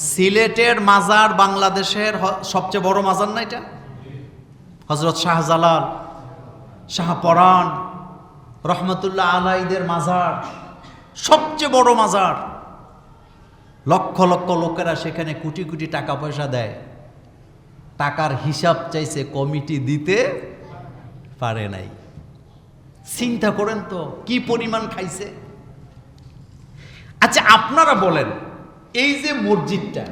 সিলেটের মাজার বাংলাদেশের সবচেয়ে বড় মাজার না এটা? হযরত শাহজালাল, শাহপরাণ রহমতুল্লাহ আলাইদের মাজার সবচেয়ে বড় মাজার। লক্ষ লক্ষ লোকেরা সেখানে কোটি কোটি টাকা পয়সা দেয়। টাকার হিসাব চাইছে, কমিটি দিতে পারে নাই। চিন্তা করেন তো কি পরিমাণ খাইছে। আচ্ছা আপনারা বলেন, এই যে মসজিদটা,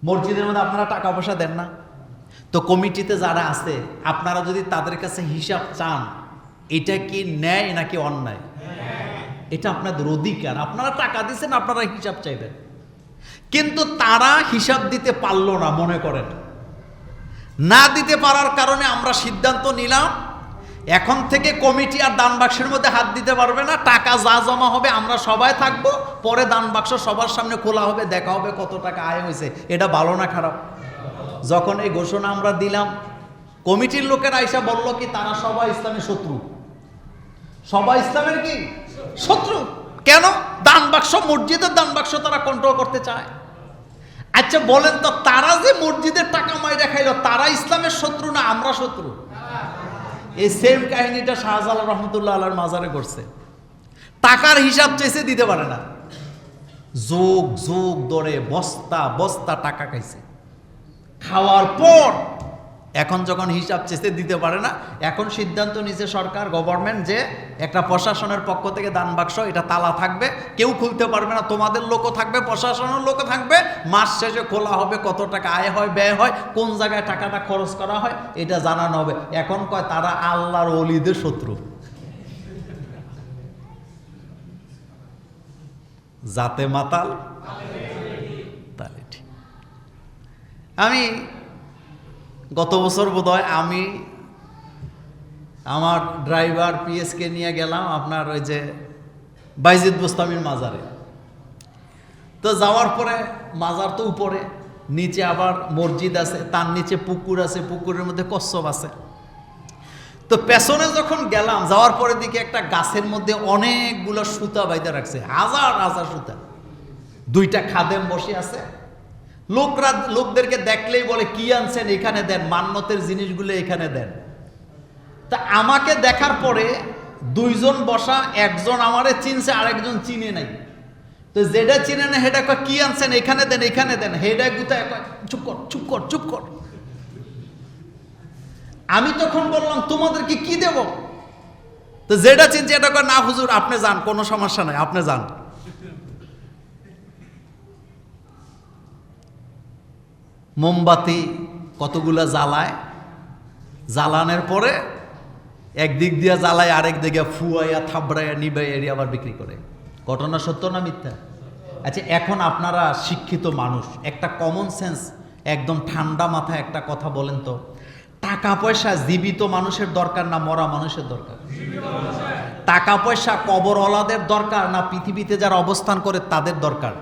মসজিদের মধ্যে আপনারা টাকা পয়সা দেন না? তো কমিটিতে যারা আছে আপনারা যদি তাদের কাছে হিসাব চান, এটা কি ন্যায় নাকি অন্যায়? এটা আপনাদের অধিকার, আপনারা টাকা দিচ্ছেন, আপনারা হিসাব চাইবেন। কিন্তু তারা হিসাব দিতে পারলো না, মনে করেন না দিতে পারার কারণে আমরা সিদ্ধান্ত নিলাম এখন থেকে কমিটি আর দান বাক্সের মধ্যে হাত দিতে পারবে না। টাকা যা জমা হবে আমরা সবাই থাকবো, পরে দান বাক্স সবার সামনে খোলা হবে, দেখা হবে কত টাকা আয় হয়েছে। এটা ভালো না খারাপ? যখন এই ঘোষণা আমরা দিলাম, কমিটির লোকেরা আইসা বলল কি তারা সবাই ইসলামের শত্রু। সবাই ইসলামের কি শত্রু? কেন? দান বাক্স, মসজিদের দান বাক্স তারা কন্ট্রোল করতে চায়। আচ্ছা বলেন তো, তারা যে মসজিদের টাকা মাইরা খাইলো, তারা ইসলামের শত্রু না আমরা শত্রু? এই সেম কাহিনীটা শাহজালাল রহমতুল্লাহ আলাইহির মাজারে করছে। টাকার হিসাব চাইছে, দিতে পারে না। যুগ যুগ ধরে বস্তা বস্তা টাকা খাইছে। খাওয়ার পর এখন যখন হিসাব চেয়ে দিতে পারে না, এখন সিদ্ধান্ত নিয়েছে সরকার, গভর্নমেন্ট, যে একটা প্রশাসনের পক্ষ থেকে দান বাক্স, এটা তালা থাকবে, কেউ খুলতে পারবে না। তোমাদের লোকও থাকবে, প্রশাসনের লোকও থাকবে। মাস শেষে খোলা হবে, কত টাকা আয় হয়, ব্যয় হয়, কোন জায়গায় টাকাটা খরচ করা হয়, এটা জানানো হবে। এখন কয় তারা আল্লাহর ওলিদের শত্রু। জাতে মাতাল তালে ঠিক। আমি গত বছর বোধহয় আমি আমার ড্রাইভার পিএসকে নিয়ে গেলাম আপনার ওই যে বাইজিদ বোস্তামির মাজারে। তো যাওয়ার পরে মাজার তো উপরে, নিচে আবার মসজিদ আছে, তার নিচে পুকুর আছে, পুকুরের মধ্যে কচ্ছপ আছে। তো পেছনে যখন গেলাম, যাওয়ার পরে দিকে একটা গাছের মধ্যে অনেকগুলো সুতা বাইতে রাখছে, হাজার হাজার সুতা। দুইটা খাদেম বসে আছে। লোকদেরকে দেখলেই বলে কি আনছেন এখানে দেন, মান্নতের জিনিসগুলো এখানে দেন। তা আমাকে দেখার পরে দুইজন বসা, একজন আমারে চিনছে, আরেকজন চিনে নাই। তো যেটা চিনে না সেটা কয় কি আনছেন এখানে দেন, এখানে দেন। হেডা গুতায় কয় চুপ কর চুপ কর চুপ কর। আমি তখন বললাম তোমাদেরকে কি দেব? তো যেটা চিনছে এটা কয় না হুজুর আপনি যান, কোনো সমস্যা নাই, আপনি যান। মোমবাতি কতগুলা জ্বালায়, জ্বালানোর পরে একদিক দিয়ে জ্বালায়, আরেক দিকে ফুয়াইয়া থাবড়াইয়া নিবাইয়া আবার বিক্রি করে। ঘটনা সত্য না মিথ্যা? আচ্ছা এখন আপনারা শিক্ষিত মানুষ, একটা কমন সেন্স, একদম ঠান্ডা মাথায় একটা কথা বলেন তো, টাকা পয়সা জীবিত মানুষের দরকার না মরা মানুষের দরকার? টাকা পয়সা কবরওয়ালাদের দরকার না পৃথিবীতে যারা অবস্থান করে তাদের দরকার?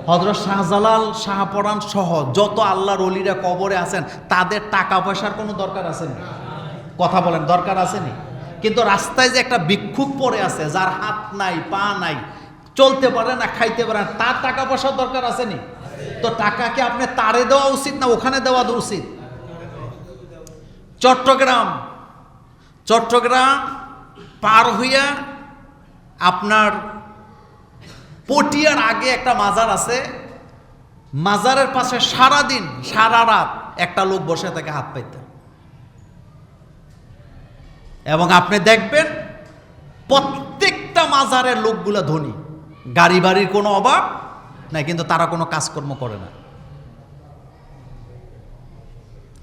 হযরত শাহজালাল, শাহপরাণ সহ যত আল্লাহর ওলিরা কবরে আছেন, তাদের টাকা পয়সার কোনো দরকার আসেনি? কথা বলেন, দরকার আসেনি? কিন্তু রাস্তায় যে একটা ভিক্ষুক পড়ে আছে, যার হাত নাই, পা নাই, চলতে পারে না, খাইতে পারে না, তার টাকা পয়সার দরকার আসেনি? তো টাকাকে আপনি তারে দেওয়া উচিত না ওখানে দেওয়া উচিত? চট্টগ্রাম পার হইয়া আপনার পটিয়ার আগে একটা মাজার আছে। মাজারের পাশে সারাদিন সারা রাত একটা লোক বসে থাকে হাত পাইতে। এবং আপনি দেখবেন প্রত্যেকটা মাজারের লোকগুলা ধনী, গাড়ি বাড়ির কোনো অভাব নাই, কিন্তু তারা কোনো কাজকর্ম করে না।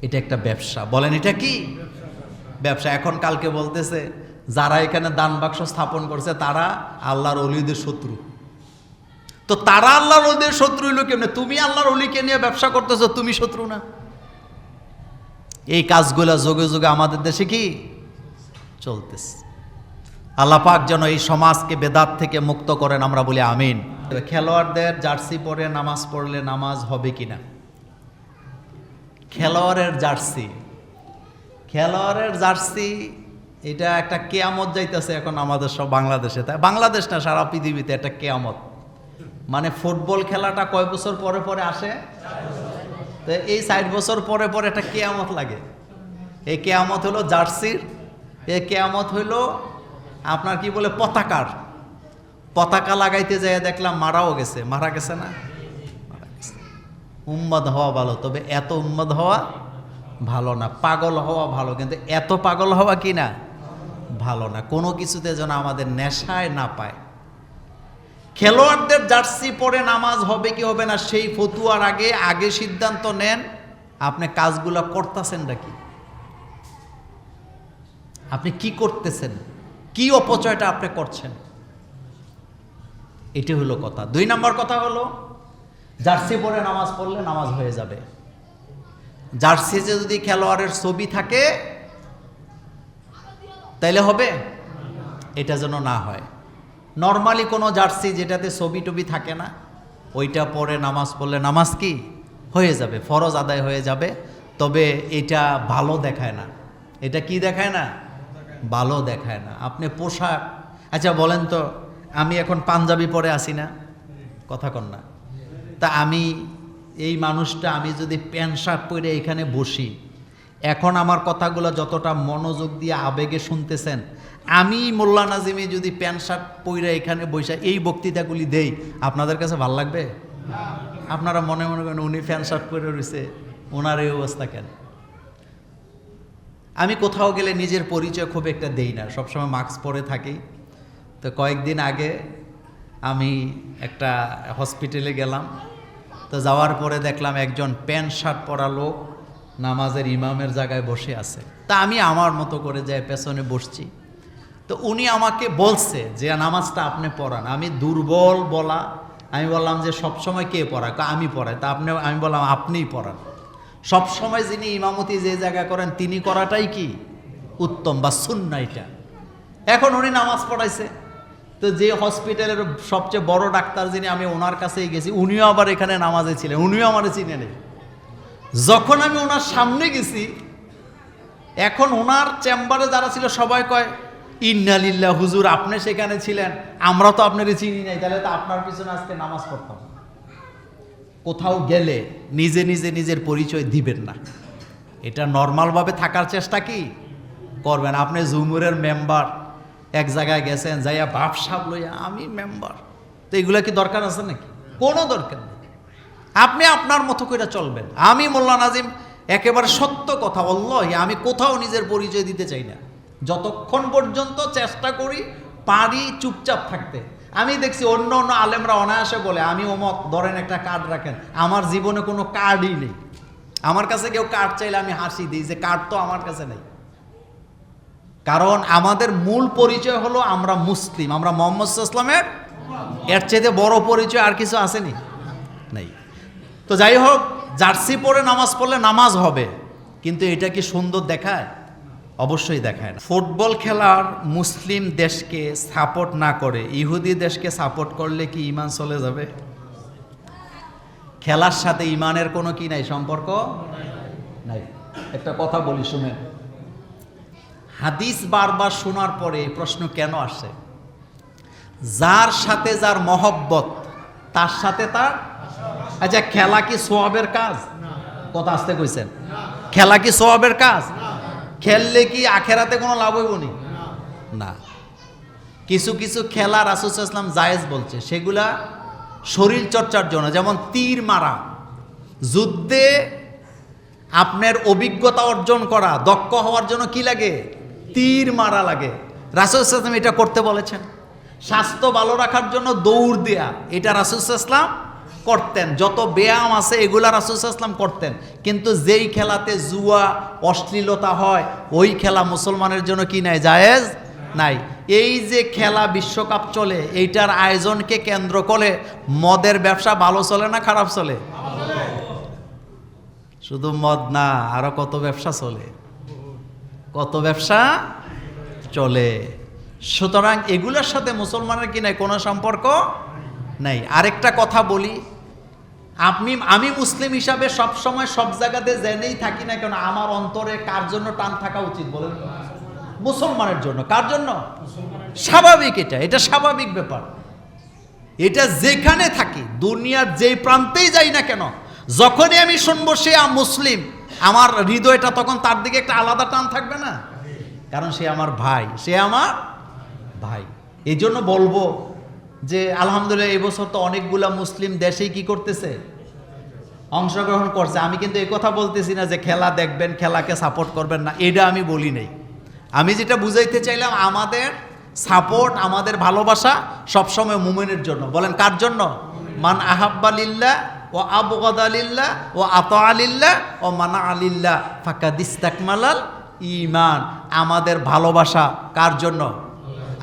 এটা একটা ব্যবসা। বলেন এটা কি ব্যবসা? এখন কালকে বলতেছে যারা এখানে দান বাক্স স্থাপন করছে তারা আল্লাহর ওলিদের শত্রু। তো তারা আল্লাহর ওলিদের শত্রু হইল কেমনে? তুমি আল্লাহর ওলিকে নিয়ে ব্যবসা করতেছো, তুমি শত্রু না? এই কাজগুলা যোগে যোগে আমাদের দেশে কি চলতেছে। আল্লাহ পাক যেন এই সমাজকে বেদাত থেকে মুক্ত করেন, আমরা বলি আমিন। খেলোয়াড়দের জার্সি পরে নামাজ পড়লে নামাজ হবে কিনা? খেলোয়াড়ের জার্সি এটা একটা কেয়ামত যাইতেছে এখন আমাদের সব বাংলাদেশে, তাই বাংলাদেশ না সারা পৃথিবীতে একটা কেয়ামত। মানে ফুটবল খেলাটা কয় বছর পরে পরে আসে? তো এই 60 বছর পরে পরে একটা কেয়ামত লাগে। এই কেয়ামত হলো জার্সির, এই কেয়ামত হইলো আপনার কি বলে পতাকার। পতাকা লাগাইতে যেয়ে দেখলাম মারা গেছে না? উম্মাদ হওয়া ভালো, তবে এত উম্মাদ হওয়া ভালো না। পাগল হওয়া ভালো, কিন্তু এত পাগল হওয়া কি না ভালো না। কোনো কিছুতে যেন আমাদের নেশায় না পায়। খেলোয়াড়দের জার্সি পরে নামাজ হবে কি হবে না সেই ফতুয়ার আগে সিদ্ধান্ত নেন। আপনি কাজগুলো করতেছেন নাকি, আপনি কি করতেছেন, কি অপচয়টা আপনি করছেন, এটি হলো কথা। 2 নম্বর কথা হলো জার্সি পরে নামাজ পড়লে নামাজ হয়ে যাবে। জার্সিতে যদি খেলোয়াড়ের ছবি থাকে তাইলে হবে, এটা যেন না হয়। নর্মালি কোনো জার্সি যেটাতে ছবি টবি থাকে না, ওইটা পরে নামাজ পড়লে নামাজ কি হয়ে যাবে, ফরজ আদায় হয়ে যাবে। তবে এটা ভালো দেখায় না। এটা কি দেখায় না? ভালো দেখায় না। আপনি পোশাক, আচ্ছা বলেন তো, আমি এখন পাঞ্জাবি পরে আসি না, কথা কন না? তা আমি এই মানুষটা, আমি যদি প্যান্ট শার্ট পরে এখানে বসি, এখন আমার কথাগুলো যতটা মনোযোগ দিয়ে আবেগে শুনতেছেন, আমি মোল্লা নাজিমি যদি প্যান্ট শার্ট পরে এখানে বসে এই বক্তৃতাগুলি দেই, আপনাদের কাছে ভালো লাগবে? আপনারা মনে মনে করেন উনি প্যান্ট শার্ট পরে রয়েছে, ওনার এই অবস্থা কেন? আমি কোথাও গেলে নিজের পরিচয় খুব একটা দেই না, সবসময় মাস্ক পরে থাকি। তো কয়েকদিন আগে আমি একটা হসপিটালে গেলাম, তো যাওয়ার পরে দেখলাম একজন প্যান্ট শার্ট পরা লোক নামাজের ইমামের জায়গায় বসে আছে। তা আমি আমার মতো করে যাই পেছনে বসছি। তো উনি আমাকে বলছে যে নামাজটা আপনি পড়ান। আমি দুর্বল বলা, আমি বললাম যে সবসময় কে পড়ায়? আমি পড়াই। তা আমি বললাম আপনিই পড়ান। সবসময় যিনি ইমামতি যে জায়গা করেন তিনি করাটাই কি উত্তম বা সুন্নাহ এটা। এখন উনি নামাজ পড়াইছে, তো যে হসপিটালের সবচেয়ে বড় ডাক্তার যিনি, আমি ওনার কাছেই গেছি, উনিও আবার এখানে নামাজে ছিলেন, উনিও আমার চিনে নেই। যখন আমি ওনার সামনে গেছি, এখন ওনার চেম্বারে যারা ছিল সবাই কয় ইন্না লিল্লাহ, হুজুর আপনি সেখানে ছিলেন, আমরা তো আপনারই চিনি নাই, তাহলে তো আপনার পিছনে আজকে নামাজ পড়তাম। কোথাও গেলে নিজে নিজে নিজের পরিচয় দিবেন না, এটা নর্মালভাবে থাকার চেষ্টা কি করবেন। আপনি জুমুরের মেম্বার, এক জায়গায় গেছেন, যাইয়া বাপসাপ লইয়া আমি মেম্বার, তো এগুলো কি দরকার আছে নাকি? কোনো দরকার নেই। আপনি আপনার মতো করে চলবেন। আমি মোল্লা নাজিম একেবারে সত্য কথা, আল্লাহি আমি কোথাও নিজের পরিচয় দিতে চাই না, যতক্ষণ পর্যন্ত চেষ্টা করি পারি চুপচাপ থাকতে। আমি দেখছি অন্য অন্য আলেমরা অনায়াসে বলে আমি অমক, ধরেন একটা কার্ড রাখেন, আমার জীবনে কোনো কার্ডই নেই। আমার কাছে কেউ কার্ড চাইলে আমি হাসি দিই যে কার্ড তো আমার কাছে নেই। কারণ আমাদের মূল পরিচয় হলো আমরা মুসলিম, আমরা মুহাম্মদ সাল্লাল্লাহু আলাইহি ওয়াসাল্লামের, এর চাইতে বড় পরিচয় আর কিছু আসেনি, নেই। তো যাই হোক, জার্সি পরে নামাজ পড়লে নামাজ হবে, কিন্তু এটা কি সুন্দর দেখায়? অবশ্যই দেখায় না। ফুটবল খেলার মুসলিম দেশকে সাপোর্ট না করে ইহুদি দেশকে সাপোর্ট করলে কি ইমান চলে যাবে? খেলার সাথে ইমানের কোনো কি নাই, সম্পর্ক নাই। একটা কথা বলি শুনেন, হাদিস বারবার শোনার পরে এই প্রশ্ন কেন আসে? যার সাথে যার মহব্বত তার সাথে তার, আচ্ছা খেলা কি সওয়াবের কাজ? কথা আসতে কইছেন, খেলা কি সওয়াবের কাজ? খেললে কি আখেরাতে কোনো লাভ হইব না। কিছু কিছু খেলা রাসূল সাল্লাল্লাহু আলাইহি ওয়াসাল্লাম জায়েজ বলছে, সেগুলা শরীর চর্চার জন্য, যেমন তীর মারা, যুদ্ধে আপনার অভিজ্ঞতা অর্জন করা, দক্ষ হওয়ার জন্য কি লাগে? তীর মারা লাগে। রাসূল সাল্লাল্লাহু আলাইহি ওয়াসাল্লাম এটা করতে বলেছেন। স্বাস্থ্য ভালো রাখার জন্য দৌড় দেয়া, এটা রাসূল সাল্লাল্লাহু আলাইহি ওয়াসাল্লাম করতেন। যত ব্যায়াম আছে এগুলা রাসূল সাল্লাল্লাহু আলাইহি ওয়াসাল্লাম করতেন। কিন্তু যেই খেলাতে জুয়া, অশ্লীলতা হয়, ওই খেলা মুসলমানের জন্য কি নাই? জায়েজ নাই। এই যে খেলা বিশ্বকাপ চলে, এইটার আয়োজনকে কেন্দ্র করে মদের ব্যবসা ভালো চলে না খারাপ চলে? শুধু মদ না, আরো কত ব্যবসা চলে, কত ব্যবসা চলে। সুতরাং এগুলোর সাথে মুসলমানের কি নাই? কোনো সম্পর্ক নাই। আরেকটা কথা বলি, আমি মুসলিম হিসাবে সব সময় সব জায়গাতে জেনেই থাকি না কেন, আমার অন্তরে কার জন্য টান থাকা উচিত বলেন? মুসলমানের জন্য। কার জন্য? স্বাভাবিক, এটা স্বাভাবিক ব্যাপার। এটা যেখানে থাকি, দুনিয়ার যেই প্রান্তেই যাই না কেন, যখনই আমি শুনবো সে মুসলিম, আমার হৃদয়টা তখন তার দিকে একটা আলাদা টান থাকবে না? কারণ সে আমার ভাই, সে আমার ভাই। এই জন্য বলবো যে আলহামদুলিল্লাহ এবছর তো অনেকগুলা মুসলিম দেশেই কি করতেছে, অংশগ্রহণ করছে। আমি কিন্তু এই কথা বলতেছি না যে খেলা দেখবেন, খেলাকে সাপোর্ট করবেন না, এটা আমি বলি নাই। আমি যেটা বুঝাইতে চাইলাম, আমাদের সাপোর্ট, আমাদের ভালোবাসা সবসময় মুমিনের জন্য। বলেন কার জন্য? মান আহাব্বা লিল্লাহ ও আবগাদা লিল্লাহ ও আতা লিল্লাহ ও মানা লিল্লাহ ফাকাদ ইস্তাকমালাল ঈমান। আমাদের ভালোবাসা কার জন্য?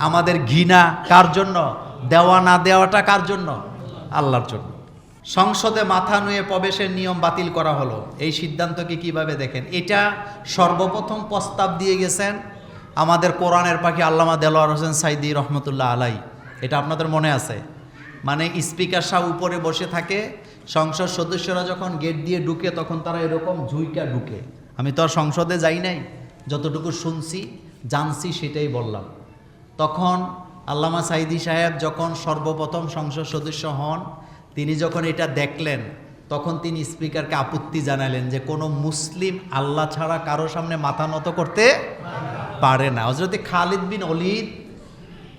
আমাদের ঘৃণা কার জন্য? দেওয়া না দেওয়াটা কার জন্য? আল্লাহর জন্য। সংসদে মাথা নুয়ে প্রবেশের নিয়ম বাতিল করা হলো, এই সিদ্ধান্তকে কিভাবে দেখেন? এটা সর্বপ্রথম প্রস্তাব দিয়ে গেছেন আমাদের কোরআনের পাখি আল্লামা দেলোয়ার হোসেন সাইদি রহমতুল্লাহ আলাই। এটা আপনাদের মনে আছে? মানে স্পিকার সাহেব উপরে বসে থাকে, সংসদ সদস্যরা যখন গেট দিয়ে ঢুকে তখন তারা এরকম ঝুইকা ঢুকে। আমি তো আর সংসদে যাই নাই, যতটুকু শুনছি জানছি সেটাই বললাম। তখন আল্লামা সাইদি সাহেব যখন সর্বপ্রথম সংসদ সদস্য হন, তিনি যখন এটা দেখলেন তখন তিনি স্পিকারকে আপত্তি জানালেন যে কোনো মুসলিম আল্লাহ ছাড়া কারো সামনে মাথা নত করতে পারে না। হযরত খালিদ বিন ওলীদ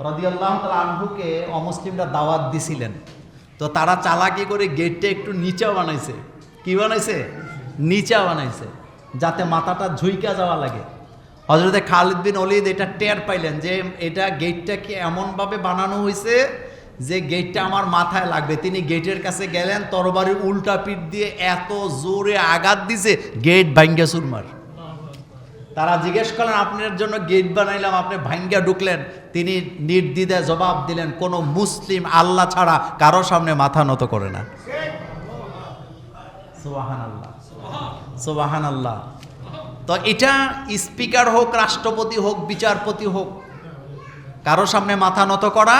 রাদিয়াল্লাহু তাআলা আনহুকে অমুসলিমরা দাওয়াত দিছিলেন, তো তারা চালাকি করে গেটটা একটু নিচা বানাইছে। কি বানাইছে? নিচা বানাইছে, যাতে মাথাটা ঝুইকা যাওয়া লাগে। হযরত খালিদ বিন ওলীদ এটা টের পাইলেন যে এটা গেটটা কি এমনভাবে বানানো হয়েছে যে গেটটা আমার মাথায় লাগবে। তিনি গেটের কাছে গেলেন, তরবারির উল্টা পিঠ দিয়ে এত জোরে আঘাত দিছে, গেট ভাঙ্গা চুরমার। তারা জিজ্ঞেস করলেন, আপনার জন্য গেট বানাইলাম, আপনি ভাঙ্গা ঢুকলেন? তিনি নির্দ্বিধায় জবাব দিলেন, কোন মুসলিম আল্লাহ ছাড়া কারো সামনে মাথা নত করে না। সুবহানাল্লাহ, সুবহানাল্লাহ। তো এটা স্পিকার হোক, রাষ্ট্রপতি হোক, বিচারপতি হোক, কারো সামনে মাথা নত করা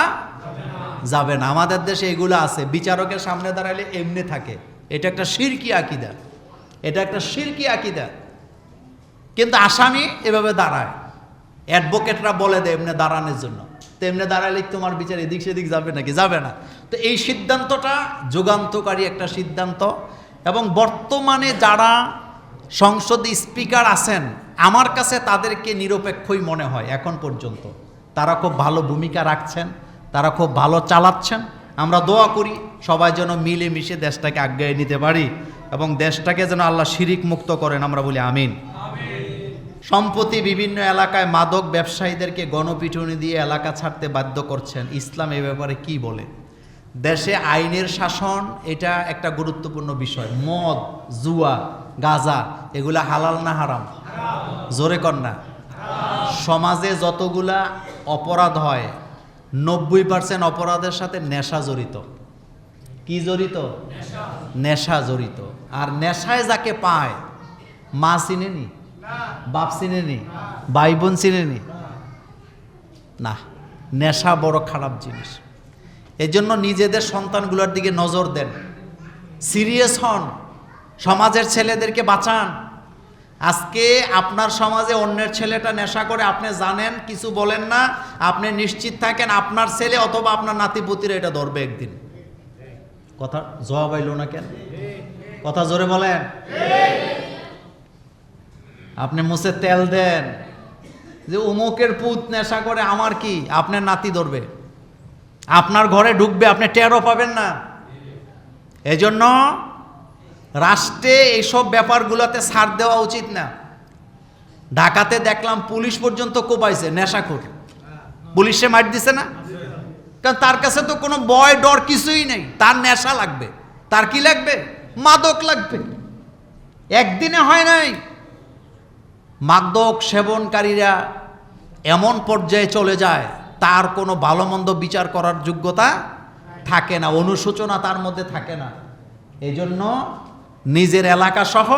যাবে না। আমাদের দেশে এগুলো আছে, বিচারকের সামনে দাঁড়াইলে এমনি থাকে। এটা একটা শিরকি আকীদা, এটা একটা শিরকি আকীদা। কিন্তু আসামি এভাবে দাঁড়ায়, অ্যাডভোকেটরা বলে দেয় এমনি দাঁড়ানোর জন্য। তো এমনি দাঁড়ালে তোমার বিচার এদিক সেদিক যাবে নাকি? যাবে না। তো এই সিদ্ধান্তটা যুগান্তকারী একটা সিদ্ধান্ত। এবং বর্তমানে যারা সংসদে স্পিকার আছেন, আমার কাছে তাদেরকে নিরপেক্ষই মনে হয় এখন পর্যন্ত। তারা খুব ভালো ভূমিকা রাখছেন, তারা খুব ভালো চালাচ্ছেন। আমরা দোয়া করি সবাই যেন মিলেমিশে দেশটাকে আগায় নিতে পারি এবং দেশটাকে যেন আল্লাহ শিরিক মুক্ত করেন, আমরা বলি আমিন। সম্প্রতি বিভিন্ন এলাকায় মাদক ব্যবসায়ীদেরকে গণপিটুনি দিয়ে এলাকা ছাড়তে বাধ্য করছেন, ইসলাম এ ব্যাপারে কি বলে? দেশে আইনের শাসন এটা একটা গুরুত্বপূর্ণ বিষয়। মদ, জুয়া, গাঁজা এগুলা হালাল না হারাম? জোরে কর না। সমাজে যতগুলা অপরাধ হয় 90% অপরাধের সাথে নেশা জড়িত। কি জড়িত? নেশা জড়িত। আর নেশায় যাকে পায়, মা চিনেনি, বাপ চিনেনি, ভাই বোন চিনেনি না। নেশা বড় খারাপ জিনিস। এই জন্য নিজেদের সন্তানগুলোর দিকে নজর দেন, সিরিয়াস হন, সমাজের ছেলেদেরকে বাঁচান। আজকে আপনার সমাজে অন্যের ছেলেটা নেশা করে, আপনি জানেন, কিছু বলেন না, আপনি নিশ্চিত থাকেন আপনার ছেলে অথবা আপনার নাতিপুতিরা এটা ধরবে একদিন। কথা জবাব আইল না কেন? কথা জোরে বলেন। আপনি মুছে তেল দেন যে উমুকের পুত নেশা করে, আমার কি? আপনার নাতি ধরবে, আপনার ঘরে ঢুকবে, আপনি টেরও পাবেন না। এজন্য রাষ্ট্রে এইসব ব্যাপারগুলোতে ছাড় দেওয়া উচিত না। ঢাকাতে দেখলাম পুলিশ পর্যন্ত কোপাইছে নেশাখোর, পুলিশে মার দিছে না? কারণ তার কাছে তো কোনো ভয় ডর কিছুই নেই, তার নেশা লাগবে। তার কি লাগবে? মাদক লাগবে। একদিনে হয় নাই। মাদক সেবনকারীরা এমন পর্যায়ে চলে যায়, তার কোনো ভালো মন্দ বিচার করার যোগ্যতা থাকে না, অনুশোচনা তার মধ্যে থাকে না। এই জন্য নিজের এলাকা সহ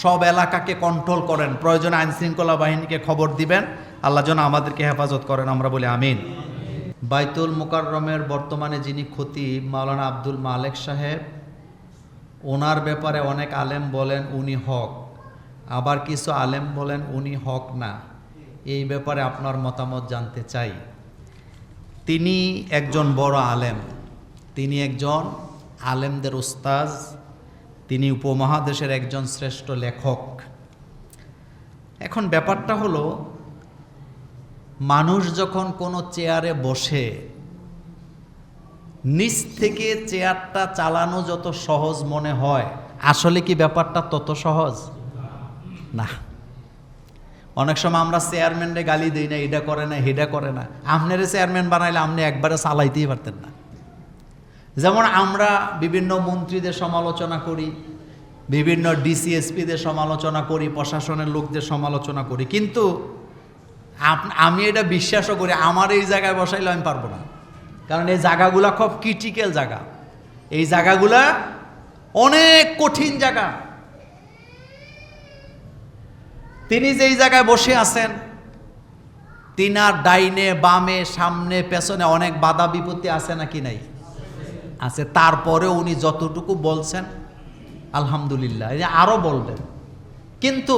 সব এলাকাকে কন্ট্রোল করেন, প্রয়োজনে আইনশৃঙ্খলা বাহিনীকে খবর দিবেন। আল্লাহ যেন আমাদেরকে হেফাজত করেন, আমরা বলি আমিন। বাইতুল মুকাররমের বর্তমানে যিনি খতিব মাওলানা আব্দুল মালেক সাহেব, ওনার ব্যাপারে অনেক আলেম বলেন উনি হক, আবার কিছু আলেম বলেন উনি হক না। এই ব্যাপারে আপনার মতামত জানতে চাই। তিনি একজন বড় আলেম, তিনি একজন আলেমদের উস্তাজ, তিনি উপমহাদেশের একজন শ্রেষ্ঠ লেখক। এখন ব্যাপারটা হলো, মানুষ যখন কোনো চেয়ারে বসে, নিচ থেকে চেয়ারটা চালানো যত সহজ মনে হয়, আসলে কি ব্যাপারটা তত সহজ না। অনেক সময় আমরা চেয়ারম্যানরে গালি দিই না, এটা করে না হেডা করে না। আপনারে চেয়ারম্যান বানাইলে আপনি একবারে চালাইতেই পারতেন না। যেমন আমরা বিভিন্ন মন্ত্রীদের সমালোচনা করি, বিভিন্ন ডিসিএসপিদের সমালোচনা করি, প্রশাসনের লোকদের সমালোচনা করি, কিন্তু আমি এটা বিশ্বাসও করি আমার এই জায়গায় বসাইলে আমি পারবো না। কারণ এই জায়গাগুলা খুব ক্রিটিক্যাল জায়গা, এই জায়গাগুলা অনেক কঠিন জায়গা। তিনি যেই জায়গায় বসে আছেন, তিনার ডাইনে বামে সামনে পেছনে অনেক বাধা বিপত্তি আছে নাকি নাই? আছে। তারপরেও উনি যতটুকু বলছেন আলহামদুলিল্লাহ, আরও বলবেন। কিন্তু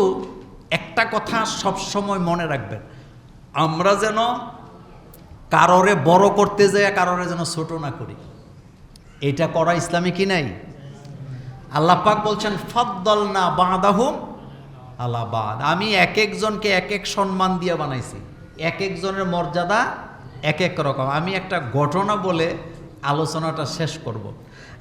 একটা কথা সবসময় মনে রাখবেন, আমরা যেন কারোরে বড় করতে যাই, কারোরে যেন ছোট না করি। এটা করা ইসলামে কি নাই? আল্লাহ পাক বলছেন ফাদ্দালনা বাদাহুম আলা বাদ, আমি এক একজনকে এক এক সম্মান দিয়ে বানাইছি, এক একজনের মর্যাদা এক এক রকম। আমি একটা ঘটনা বলে আলোচনাটা শেষ করব।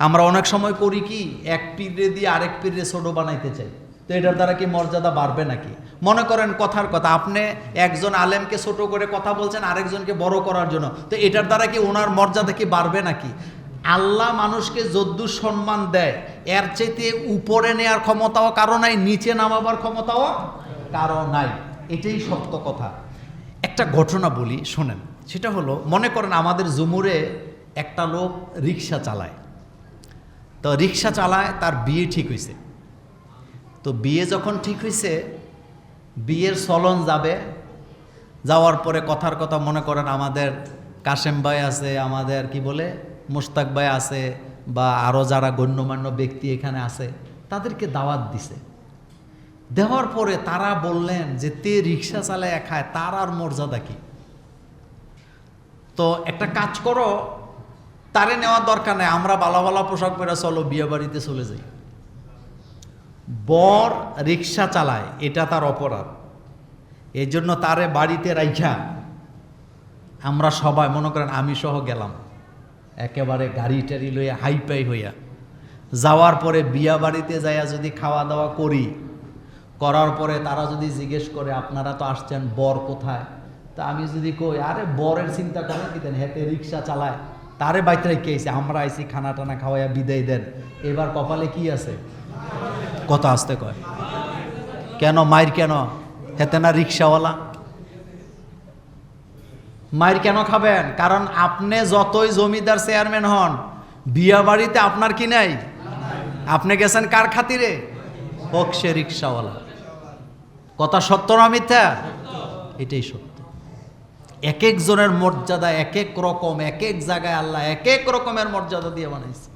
আমরা অনেক সময় করি কি, এক পীরে দিয়ে আরেক পীরে ছোট বানাইতে চাই। তো এটার দ্বারা কি মর্যাদা বাড়বে নাকি? মনে করেন কথার কথা, আপনি একজন আলেমকে ছোট করে কথা বলছেন আরেকজনকে বড় করার জন্য, তো এটার দ্বারা কি ওনার মর্যাদা কি বাড়বে নাকি? আল্লাহ মানুষকে যদ্দূর সম্মান দেয়, এর চাইতে উপরে নেওয়ার ক্ষমতাও কারো নাই, নিচে নামাবার ক্ষমতাও কারো নাই। এটাই সত্য কথা। একটা ঘটনা বলি, শোনেন। সেটা হলো, মনে করেন আমাদের জুমুরে একটা লোক রিক্সা চালায়। তো রিক্সা চালায়, তার বিয়ে ঠিক হয়েছে। তো বিয়ে যখন ঠিক হয়েছে, বিয়ের চলন যাবে, যাওয়ার পরে কথার কথা, মনে করেন আমাদের কাশেম ভাই আছে, আমাদের কি বলে মোস্তাক ভাই আছে, বা আরও যারা গণ্যমান্য ব্যক্তি এখানে আছে, তাদেরকে দাওয়াত দিছে। দেওয়ার পরে তারা বললেন যে তে রিক্সা চালায় খায়, তার আর মর্যাদা কি? তো একটা কাজ করো, তারে নেওয়ার দরকার নেই, আমরা বালা বালা পোশাক পরে চলো বিয়ে বাড়িতে চলে যাই। বর রিক্সা চালায়, এটা তার অপরাধ। এই জন্য তারে বাড়িতে রাইখা আমরা সবাই, মনে করেন আমি সহ গেলাম, একেবারে গাড়ি টাড়ি লইয়া হাইপাই হইয়া যাওয়ার পরে বিয়া বাড়িতে যাইয়া যদি খাওয়া দাওয়া করি, করার পরে তারা যদি জিজ্ঞেস করে আপনারা তো আসছেন, বর কোথায়? তা আমি যদি কই আরে বরের চিন্তা করেন কি দেন, হেঁটে রিক্সা চালায়, তারে বাইতে রেখে আইসি, আমরা আইসি খানা টানা খাওয়াইয়া বিদায় দেন, এবার কপালে কি আছে? কথা আসতে কয় কেন? মায়ের কেন? হেতে না রিক্সাওয়ালা? মায়ের কেন খাবেন? কারণ আপনি যতই জমিদার চেয়ারম্যান হন, বিয়া বাড়িতে আপনার কি নাই? আপনি গেছেন কার খাতিরে? হোক সে রিক্সাওয়ালা। কথা সত্য না মিথ্যা? এটাই সত্য। এক একজনের মর্যাদা এক এক রকম, এক এক জায়গায় আল্লাহ এক এক রকমের মর্যাদা দিয়ে বানাইছে।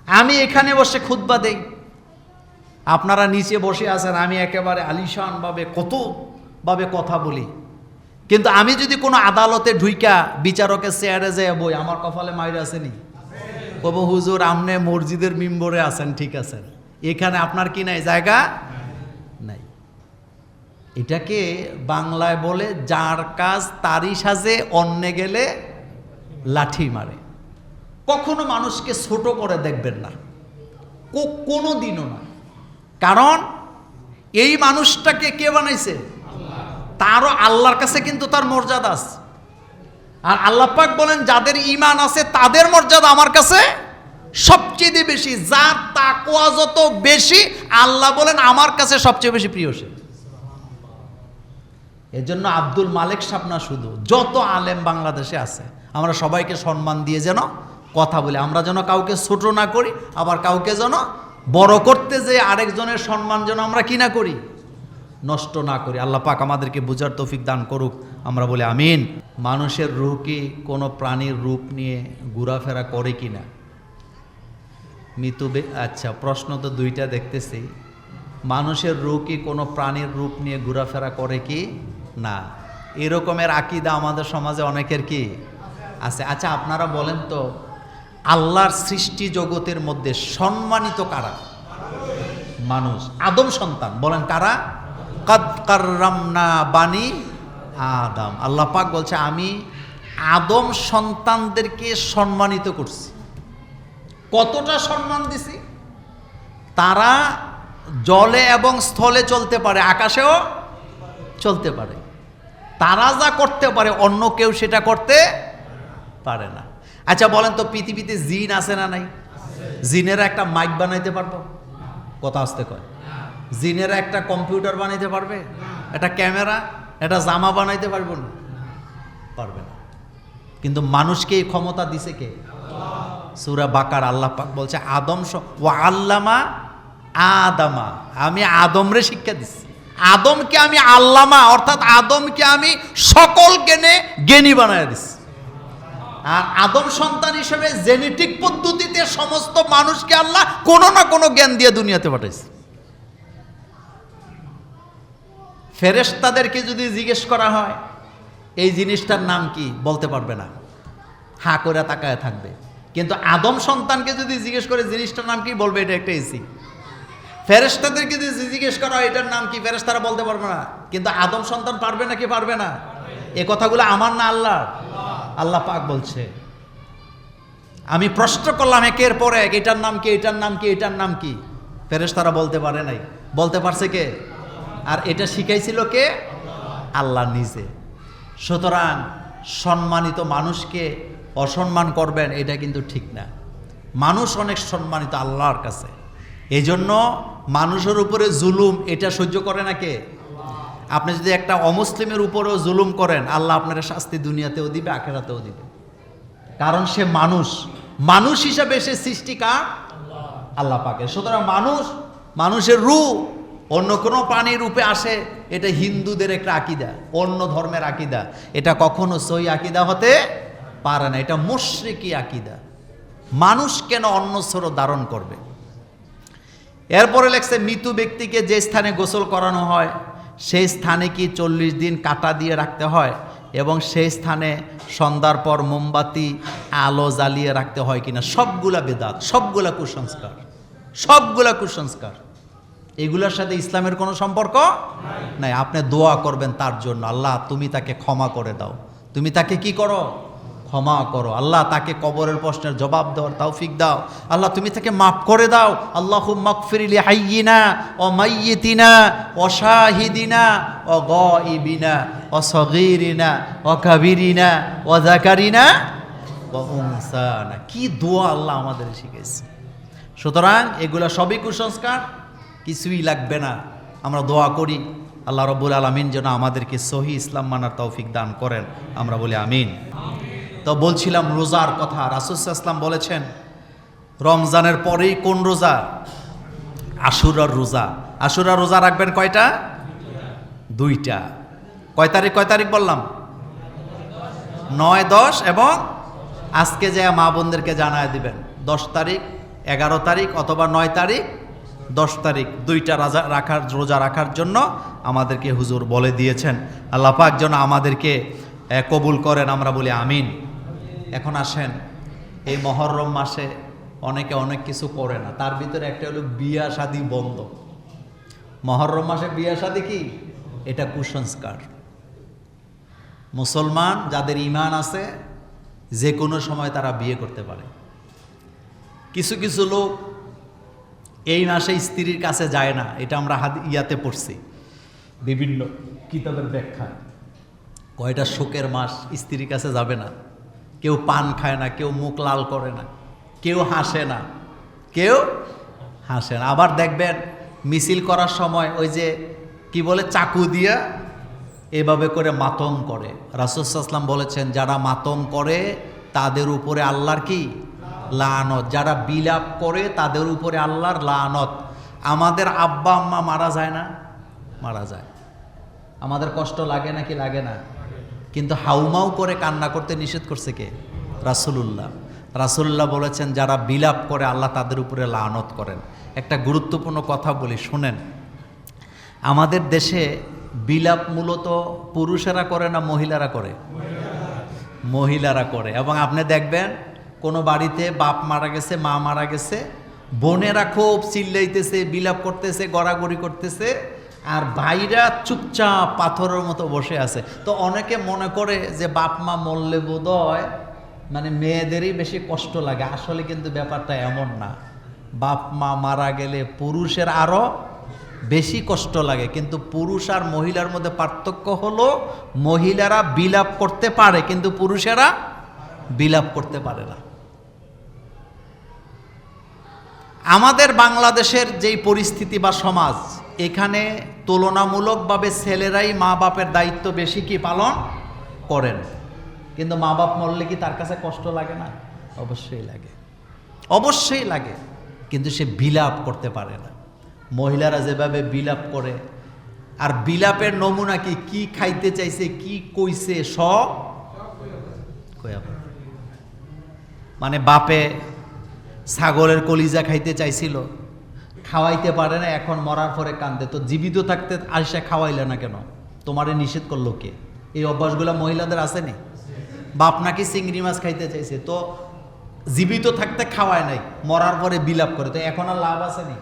আমি এখানে বসে খুতবা দেই, আপনারা নিচে বসে আছেন, আমি একেবারে আলিশান ভাবে কতভাবে কথা বলি। কিন্তু আমি যদি কোনো আদালতে ঢুইকা বিচারকের চেয়ারে যায় বই, আমার কপালে মাইর আসেনি? কব হুজুর আমনে মসজিদের মিম্বরে আছেন, ঠিক আছেন, এখানে আপনার কি নাই? জায়গা নাই। এটাকে বাংলায় বলে যার কাজ তারই সাজে, অন্যে গেলে লাঠি মারে। কখনো মানুষকে ছোট করে দেখবেন না, কোনো দিনও না। কারণ এই মানুষটাকে কে বানাইছে? তারও আল্লাহর কাছে কিন্তু তার মর্যাদা আছে। আর আল্লাহ পাক বলেন যাদের ঈমান আছে তাদের মর্যাদা আমার কাছে সবচেয়ে বেশি। যার তাকওয়া যত বেশি, আল্লাহ বলেন আমার কাছে সবচেয়ে বেশি প্রিয় সে। এজন্য আব্দুল মালিক সাহেব না, শুধু যত আলেম বাংলাদেশে আছে, আমরা সবাইকে সম্মান দিয়ে যেন কথা বলি। আমরা যেন কাউকে ছোট না করি, আবার কাউকে যেন বড় করতে যে আরেকজনের সম্মান যেন আমরা কি না করি, নষ্ট না করি। আল্লাহ পাক আমাদেরকে বুঝার তৌফিক দান করুক, আমরা বলি আমিন। মানুষের রূহ কি কোনো প্রাণীর রূপ নিয়ে ঘোরাফেরা করে কি না? আচ্ছা, প্রশ্ন তো দুইটা দেখতেছি। মানুষের রূহ কি কোনো প্রাণীর রূপ নিয়ে ঘোরাফেরা করে কি না? এরকমের আকীদা আমাদের সমাজে অনেকের কি আছে। আচ্ছা, আপনারা বলেন তো, আল্লাহর সৃষ্টি জগতের মধ্যে সম্মানিত কারা? মানুষ, আদম সন্তান। বলেন কারা? কাদ কাররামনা বানি আদম। আল্লাহ পাক বলছে আমি আদম সন্তানদেরকে সম্মানিত করছি। কতটা সম্মান দিছি? তারা জলে এবং স্থলে চলতে পারে, আকাশেও চলতে পারে। তারা যা করতে পারে অন্য কেউ সেটা করতে পারে না। আচ্ছা বলেন তো, পৃথিবীতে জিন আছে না নাই? জিনেরা একটা মাইক বানাইতে পারবো? কথা আসতে কয়। জিনেরা একটা কম্পিউটার বানাইতে পারবে? একটা ক্যামেরা, একটা জামা বানাইতে পারবো না? পারবে না। কিন্তু মানুষকে এই ক্ষমতা দিছে কে? সূরা বাকার আল্লাহ পাক বলছে আদম ওয়া আল্লামা আদামা, আমি আদমরে শিক্ষা দিচ্ছি। আদমকে আমি আল্লামা, অর্থাৎ আদমকে আমি সকল জ্ঞানে জ্ঞানী বানায় দিচ্ছি। আর আদম সন্তান হিসেবে জেনেটিক পদ্ধতিতে সমস্ত মানুষকে আল্লাহ কোনো না কোনো জ্ঞান দিয়ে দুনিয়াতে পাঠাইছে। ফেরেশতাদেরকে যদি জিজ্ঞেস করা হয় এই জিনিসটার নাম কি, বলতে পারবে না, হাঁ করে তাকায় থাকবে। কিন্তু আদম সন্তানকে যদি জিজ্ঞেস করে জিনিসটার নাম কি, বলবে এটা একটা এসি। ফেরেশতাদেরকে যদি জিজ্ঞেস করা হয় এটার নাম কি, ফেরেশতারা বলতে পারবে না। কিন্তু আদম সন্তান পারবে নাকি পারবে না? এ কথাগুলো আমার না আল্লাহর? আল্লাহ পাক বলছে আমি প্রশ্ন করলাম একের পর এক, এটার নাম কি, এটার নাম কি, এটার নাম কি। ফেরেশতারা বলতে পারে নাই। বলতে পারছে কে? আর এটা শিখাইছিল কে? আল্লাহ নিজে। সুতরাং সম্মানিত মানুষকে অসম্মান করবেন এটা কিন্তু ঠিক না। মানুষ অনেক সম্মানিত আল্লাহর কাছে। এই জন্য মানুষের উপরে জুলুম এটা সহ্য করে না কে? আপনি যদি একটা অমুসলিমের উপরেও জুলুম করেন আল্লাহ আপনার শাস্তি দুনিয়াতেও দিবে, আখিরাতেও দিবে। কারণ সে মানুষ, মানুষ হিসাবে সে সৃষ্টিকার আল্লাহ পাকে। সুতরাং মানুষের রূপ অন্য কোনো প্রাণীর রূপে আসে, এটা হিন্দুদের একটা আকীদা, অন্য ধর্মের আকীদা। এটা কখনো সহি আকীদা হতে পারে না, এটা মুশরিকি আকীদা। মানুষ কেন অন্য স্বরূপ ধারণ করবে? এরপরে লেখছে মৃত ব্যক্তিকে যে স্থানে গোসল করানো হয় সেই স্থানে কি 40 দিন কাঁটা দিয়ে রাখতে হয় এবং সেই স্থানে সন্ধ্যার পর মোমবাতি আলো জ্বালিয়ে রাখতে হয় কিনা? সবগুলা বেদাত, সবগুলা কুসংস্কার, সবগুলা কুসংস্কার। এগুলোর সাথে ইসলামের কোনো সম্পর্ক নাই। আপনি দোয়া করবেন তার জন্য, আল্লাহ তুমি তাকে ক্ষমা করে দাও, তুমি তাকে কি করো? ক্ষমা করো। আল্লাহ তাকে কবরের প্রশ্নের জবাব দেওয়ার তৌফিক দাও। আল্লাহ তুমি তাকে মাফ করে দাও। আল্লাহুম্মা গফির লি হাইয়িনা ওয়া মাইয়িতিনা ওয়া শাহিদিনা ওয়া গায়িবিনা ওয়া সগীরিনা ওয়া কাবীরিনা ওয়া যাকারিনা ওয়া উনসানা। কি দোয়া আল্লাহ আমাদের শিখিয়েছে। সুতরাং এগুলা সবই কুসংস্কার, কিছুই লাগবে না। আমরা দোয়া করি আল্লাহ রাব্বুল আলামিন যেন আমাদেরকে সহি ইসলাম মানার তৌফিক দান করেন। আমরা বলি আমিন। তো বলছিলাম রোজার কথা। রাসূল সাল্লাল্লাহু আলাইহি ওয়াসাল্লাম বলেছেন রমজানের পরেই কোন রোজা? আশুরার রোজা। আশুরার রোজা রাখবেন কয়টা? 2টা। কয় তারিখ কয় তারিখ বললাম? 9, 10 এবং আজকে যে মা বোনদেরকে জানায় দিবেন 10 তারিখ, 11 তারিখ অথবা 9 তারিখ, 10 তারিখ 2টা রোজা রাখার জন্য আমাদেরকে হুজুর বলে দিয়েছেন। আল্লাহ পাক যেন আমাদেরকে কবুল করেন। আমরা বলি আমিন। এখন আসেন, এই মহররম মাসে অনেকে অনেক কিছু করে না, তার ভিতরে একটা হলো বিয়া শাদী বন্ধ। মহররম মাসে বিয়া শাদী কি? এটা কুসংস্কার। মুসলমান যাদের ঈমান আছে যে কোনো সময় তারা বিয়ে করতে পারে। কিছু কিছু লোক এই মাসে স্ত্রীর কাছে যায় না, এটা আমরা ইয়াতে পড়ছি বিভিন্ন কিতাবের ব্যাখ্যায়। কয়টা শোকের মাস, স্ত্রীর কাছে যাবে না, কেউ পান খায় না, কেউ মুখ লাল করে না, কেউ হাসে না, কেউ হাসে না। আবার দেখবেন মিছিল করার সময় ওই যে কি বলে চাকু দিয়া এভাবে করে মাতম করে। রাসূল সাল্লাল্লাহু আলাইহি ওয়াসাল্লাম বলেছেন যারা মাতম করে তাদের উপরে আল্লাহর কি? লানত। যারা বিলাপ করে তাদের উপরে আল্লাহর লানত। আমাদের আব্বা আম্মা মারা যায় না? মারা যায়। আমাদের কষ্ট লাগে নাকি লাগে না? কিন্তু হাউমাউ করে কান্না করতে নিষেধ করছে কে? রাসূলুল্লাহ। রাসূলুল্লাহ বলেছেন যারা বিলাপ করে আল্লাহ তাদের উপরে লানত করেন। একটা গুরুত্বপূর্ণ কথা বলি শুনেন, আমাদের দেশে বিলাপ মূলত পুরুষেরা করে না মহিলারা করে? মহিলারা করে। এবং আপনি দেখবেন কোনো বাড়িতে বাপ মারা গেছে, মা মারা গেছে, বোনেরা খুব চিল্লাইতেছে, বিলাপ করতেছে, গড়াগড়ি করতেছে, আর ভাইরা চুপচাপ পাথরের মতো বসে আছে। তো অনেকে মনে করে যে বাপ মা মরলে বোধহয় মানে মেয়েদেরই বেশি কষ্ট লাগে। আসলে কিন্তু ব্যাপারটা এমন না। বাপ মা মারা গেলে পুরুষের আরো বেশি কষ্ট লাগে, কিন্তু পুরুষ আর মহিলার মধ্যে পার্থক্য হলো মহিলারা বিলাপ করতে পারে কিন্তু পুরুষেরা বিলাপ করতে পারে না। আমাদের বাংলাদেশের যেই পরিস্থিতি বা সমাজ, এখানে তুলনামূলকভাবে ছেলেরাই মা বাপের দায়িত্ব বেশি কি পালন করেন, কিন্তু মা বাপ মরলে কি তার কাছে কষ্ট লাগে না? অবশ্যই লাগে, অবশ্যই লাগে, কিন্তু সে বিলাপ করতে পারে না। মহিলারা যেভাবে বিলাপ করে, আর বিলাপের নমুনা কি, কি খাইতে চাইছে, কি কইছে সব কইয়া বলে। মানে বাপে ছাগলের কলিজা খাইতে চাইছিল, খাওয়াইতে পারে না, এখন মরার পরে কান্দে। তো জীবিত থাকতে আয়সা খাওয়াইলে না কেন? তোমারে নিষেধ করলো কে? এই অভ্যাসগুলো মহিলাদের আসেনি? বাপ নাকি চিংড়ি মাছ খাইতে চাইছে, তো জীবিত থাকতে খাওয়ায় নাই, মরার পরে বিলাপ করে, তো এখন আর লাভ আসেনি?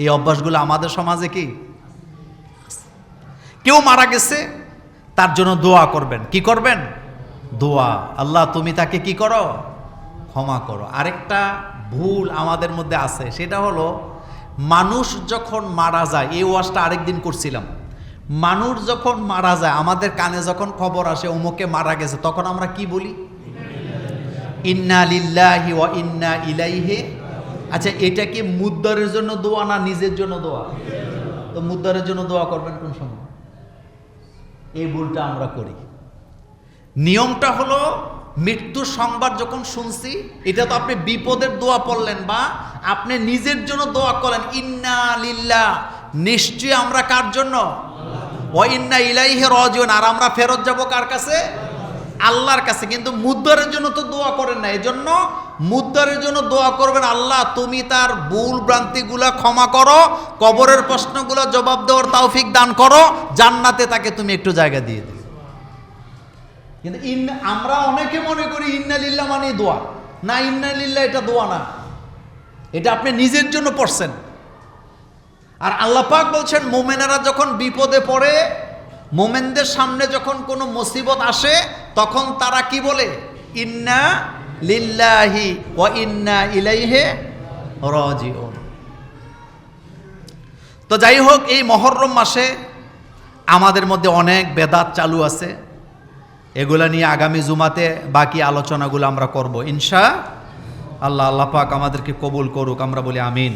এই অভ্যাসগুলো আমাদের সমাজে কি? কেউ মারা গেছে, তার জন্য দোয়া করবেন। কি করবেন? দোয়া, আল্লাহ তুমি তাকে কি করো? ক্ষমা করো। আরেকটা ভুল আমাদের মধ্যে আছে, সেটা হলো মানুষ যখন মারা যায়, এই ওয়াজটা আরেকদিন করছিলাম, মানুষ যখন মারা যায়, আমাদের কানে যখন খবর আসে অমুকে মারা গেছে, তখন আমরা কি বলি? ইন্না লিল্লাহি ওয়া ইন্না ইলাইহি। আচ্ছা, এটা কি মুদ্দারের জন্য দোয়া না নিজের জন্য দোয়া? তো মুদ্দারের জন্য দোয়া করবেন কোন সময়? এই ভুলটা আমরা করি। নিয়মটা হলো মৃত্যুর সংবাদ যখন শুনছি, এটা তো আপনি বিপদের দোয়া পড়লেন বা আপনি নিজের জন্য দোয়া করলেন, ইন্না লিল্লাহ, নিশ্চয়ই আমরা কার জন্য? ওয়া ইন্না ইলাইহি রাজিউন, আর আমরা ফেরত যাব কার কাছে? আল্লাহর কাছে। কিন্তু মুদ্দারের জন্য তো দোয়া করেন না। এজন্য মুদ্দারের জন্য দোয়া করবেন, আল্লাহ তুমি তার ভুল ভ্রান্তিগুলা ক্ষমা করো, কবরের প্রশ্নগুলো জবাব দেওয়ার তৌফিক দান করো, জান্নাতে তাকে তুমি একটু জায়গা দিয়ে দিও। কিন্তু আমরা অনেকে মনে করি ইন্না লিল্লাহ মানে দোয়া। না, ইন্না লিল্লাহ এটা দোয়া না, এটা আপনি নিজের জন্য পড়ছেন। আর আল্লাহ পাক বলছেন, মুমিনেরা যখন বিপদে পড়ে, মুমিনদের সামনে যখন কোনো মুসিবত আসে, তখন তারা কি বলে? ইন্না লিল্লাহি ওয়া ইন্না ইলাইহি রাজিউন। তো যাই হোক, এই মুহররম মাসে আমাদের মধ্যে অনেক বেদাত চালু আছে, এগুলা নিয়ে আগামী জুমাতে বাকি আলোচনাগুলো আমরা করব ইনশাআল্লাহ। আল্লাহ পাক আমাদেরকে কবুল করুক, আমরা বলি আমিন।